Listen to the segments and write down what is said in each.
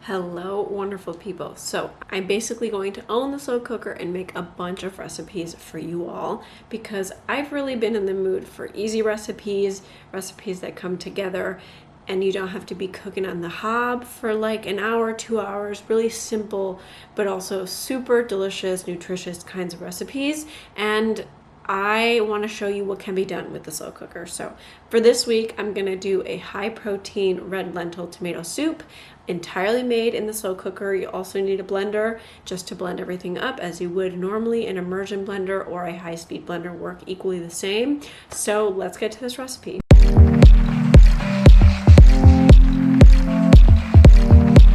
Hello, wonderful people. So I'm basically going to own the slow cooker and make a bunch of recipes for you all because I've really been in the mood for easy recipes that come together and you don't have to be cooking on the hob for like an hour, 2 hours, really simple, but also super delicious, nutritious kinds of recipes. And I want to show you what can be done with the slow cooker. So for this week, I'm going to do a high protein red lentil tomato soup, entirely made in the slow cooker. You also need a blender just to blend everything up as you would normally. An immersion blender or a high-speed blender work equally the same. So let's get to this recipe.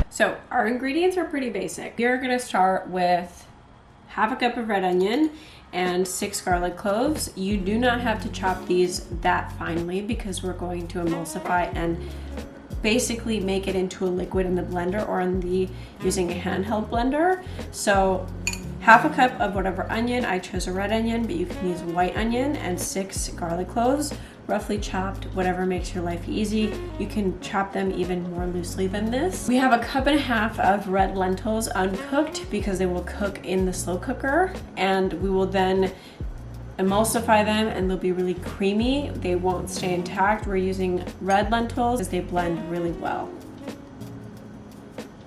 So our ingredients are pretty basic. You're going to start with half a cup of red onion and 6 garlic cloves. You do not have to chop these that finely because we're going to emulsify and basically make it into a liquid in the blender or using a handheld blender. So half a cup of whatever onion. I chose a red onion, but you can use white onion, and 6 garlic cloves, roughly chopped, whatever makes your life easy. You can chop them even more loosely than this. We have a cup and a half of red lentils uncooked because they will cook in the slow cooker, and we will then emulsify them and they'll be really creamy. They won't stay intact. We're using red lentils as they blend really well.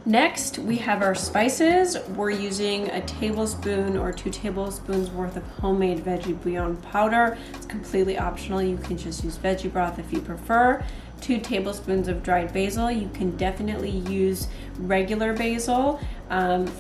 Next, we have our spices. We're using a tablespoon or 2 tablespoons worth of homemade veggie bouillon powder. It's completely optional. You can just use veggie broth if you prefer. 2 tablespoons of dried basil. You can definitely use regular basil.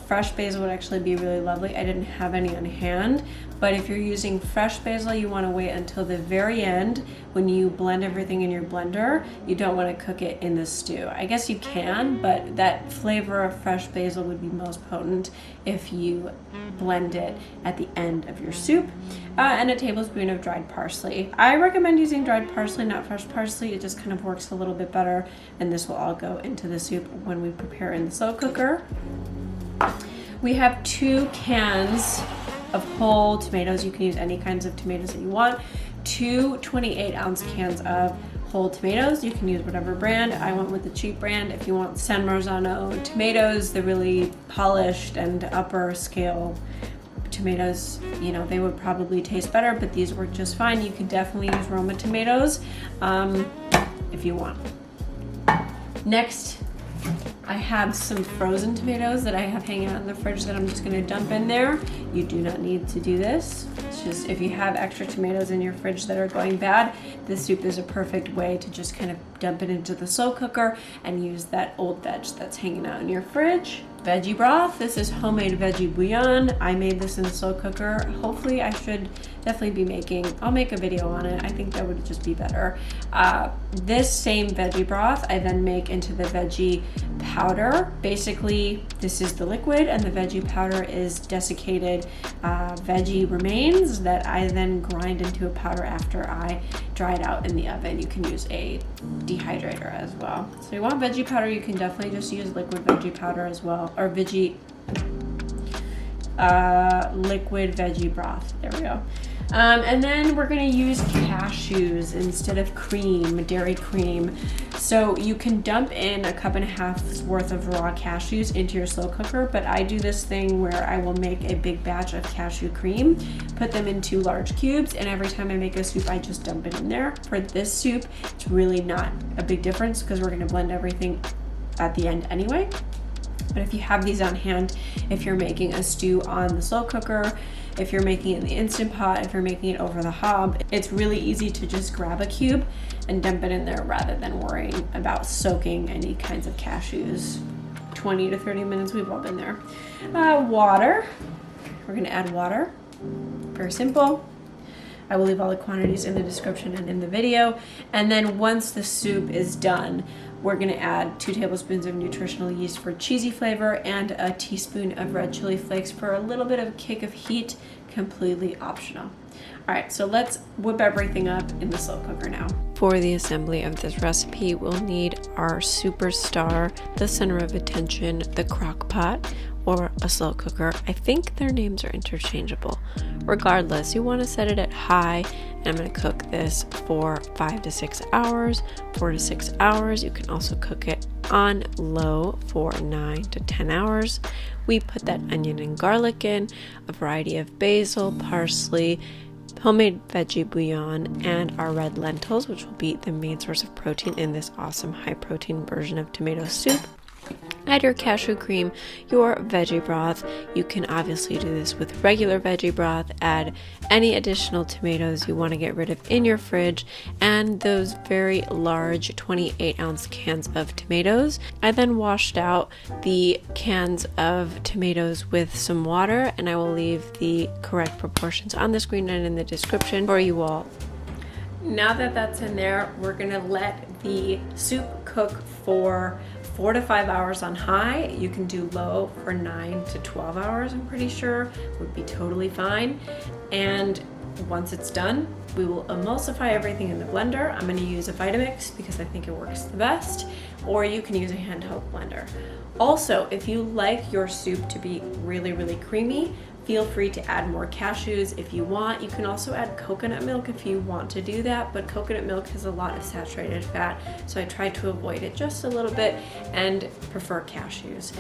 Fresh basil would actually be really lovely. I didn't have any on hand, but if you're using fresh basil, you want to wait until the very end when you blend everything in your blender. You don't want to cook it in the stew. I guess you can, but that flavor of fresh basil would be most potent if you blend it at the end of your soup. And a tablespoon of dried parsley. I recommend using dried parsley, not fresh parsley. It just kind of works a little bit better, and this will all go into the soup when we prepare in the slow cooker. We have 2 cans of whole tomatoes. You can use any kinds of tomatoes that you want. 2 28-ounce cans of whole tomatoes. You can use whatever brand. I went with the cheap brand. If you want San Marzano tomatoes, the really polished and upper scale tomatoes, you know, they would probably taste better, but these work just fine. You can definitely use Roma tomatoes if you want. Next, I have some frozen tomatoes that I have hanging out in the fridge that I'm just going to dump in there. You do not need to do this. It's just if you have extra tomatoes in your fridge that are going bad, this soup is a perfect way to just kind of dump it into the slow cooker and use that old veg that's hanging out in your fridge. Veggie broth. This is homemade veggie bouillon. I made this in the slow cooker. Hopefully I should definitely be I'll make a video on it. I think that would just be better. This same veggie broth I then make into the veggie powder. Basically, this is the liquid and the veggie powder is desiccated veggie remains that I then grind into a powder after I dry it out in the oven. You can use a dehydrator as well. So you want veggie powder, you can definitely just use liquid veggie powder as well, or liquid veggie broth. There we go. And then we're going to use cashews instead of cream, dairy cream. So you can dump in a cup and a half's worth of raw cashews into your slow cooker, but I do this thing where I will make a big batch of cashew cream, put them into large cubes, and every time I make a soup, I just dump it in there. For this soup, it's really not a big difference because we're going to blend everything at the end anyway. But if you have these on hand, if you're making a stew on the slow cooker, if you're making it in the Instant Pot, if you're making it over the hob, it's really easy to just grab a cube and dump it in there rather than worrying about soaking any kinds of cashews. 20 to 30 minutes, we've all been there. Water. We're gonna add water. Very simple. I will leave all the quantities in the description and in the video. And then once the soup is done, we're gonna add 2 tablespoons of nutritional yeast for cheesy flavor and a teaspoon of red chili flakes for a little bit of kick of heat, completely optional. All right, so let's whip everything up in the slow cooker now. For the assembly of this recipe, we'll need our superstar, the center of attention, the crock pot, or a slow cooker. I think their names are interchangeable. Regardless, you want to set it at high and I'm going to cook this for 5 to 6 hours, 4 to 6 hours. You can also cook it on low for 9 to 10 hours. We put that onion and garlic in, a variety of basil, parsley, homemade veggie bouillon, and our red lentils, which will be the main source of protein in this awesome high protein version of tomato soup. Add your cashew cream, your veggie broth. You can obviously do this with regular veggie broth. Add any additional tomatoes you want to get rid of in your fridge, and those very large 28-ounce cans of tomatoes. I then washed out the cans of tomatoes with some water, and I will leave the correct proportions on the screen and in the description for you all. Now that that's in there, we're gonna let the soup cook for 4 to 5 hours on high. You can do low for 9 to 12 hours, I'm pretty sure, would be totally fine. And once it's done, we will emulsify everything in the blender. I'm gonna use a Vitamix because I think it works the best, or you can use a handheld blender. Also, if you like your soup to be really, really creamy, feel free to add more cashews if you want. You can also add coconut milk if you want to do that, but coconut milk has a lot of saturated fat, so I try to avoid it just a little bit and prefer cashews.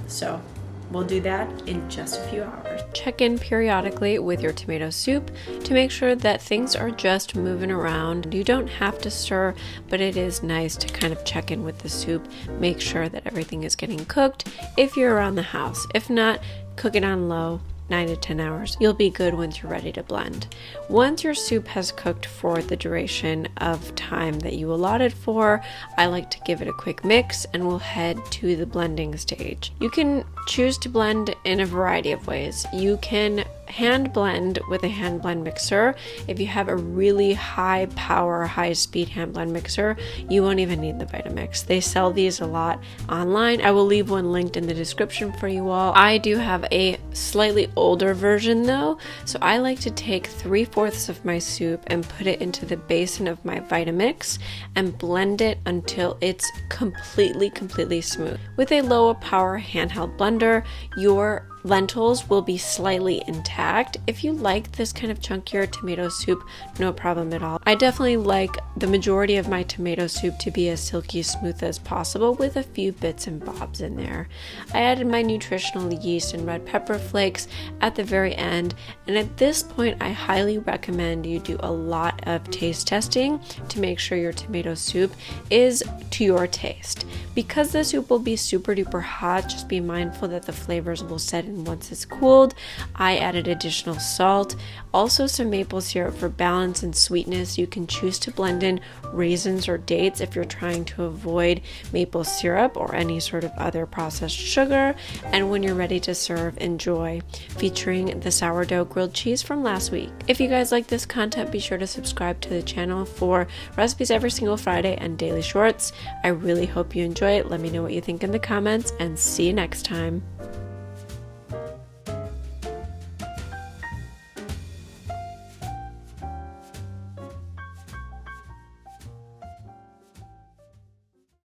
So we'll do that in just a few hours. Check in periodically with your tomato soup to make sure that things are just moving around. You don't have to stir, but it is nice to kind of check in with the soup, make sure that everything is getting cooked if you're around the house. If not, cook it on low, 9 to 10 hours. You'll be good once you're ready to blend. Once your soup has cooked for the duration of time that you allotted for, I like to give it a quick mix and we'll head to the blending stage. You can choose to blend in a variety of ways. You can hand blend with a hand blend mixer. If you have a really high power, high speed hand blend mixer, you won't even need the Vitamix. They sell these a lot online. I will leave one linked in the description for you all. I do have a slightly older version though, so I like to take 3/4 of my soup and put it into the basin of my Vitamix and blend it until it's completely smooth. With a lower power handheld blender, your lentils will be slightly intact. If you like this kind of chunkier tomato soup, no problem at all. I definitely like the majority of my tomato soup to be as silky smooth as possible with a few bits and bobs in there. I added my nutritional yeast and red pepper flakes at the very end, and at this point I highly recommend you do a lot of taste testing to make sure your tomato soup is to your taste. Because the soup will be super duper hot, just be mindful that the flavors will set in once it's cooled. I added additional salt, also some maple syrup for balance and sweetness. You can choose to blend in raisins or dates if you're trying to avoid maple syrup or any sort of other processed sugar. And when you're ready to serve, enjoy, featuring the sourdough grilled cheese from last week. If you guys like this content, be sure to subscribe to the channel for recipes every single Friday and daily shorts. I really hope you enjoy it. Let me know what you think in the comments, and see you next time.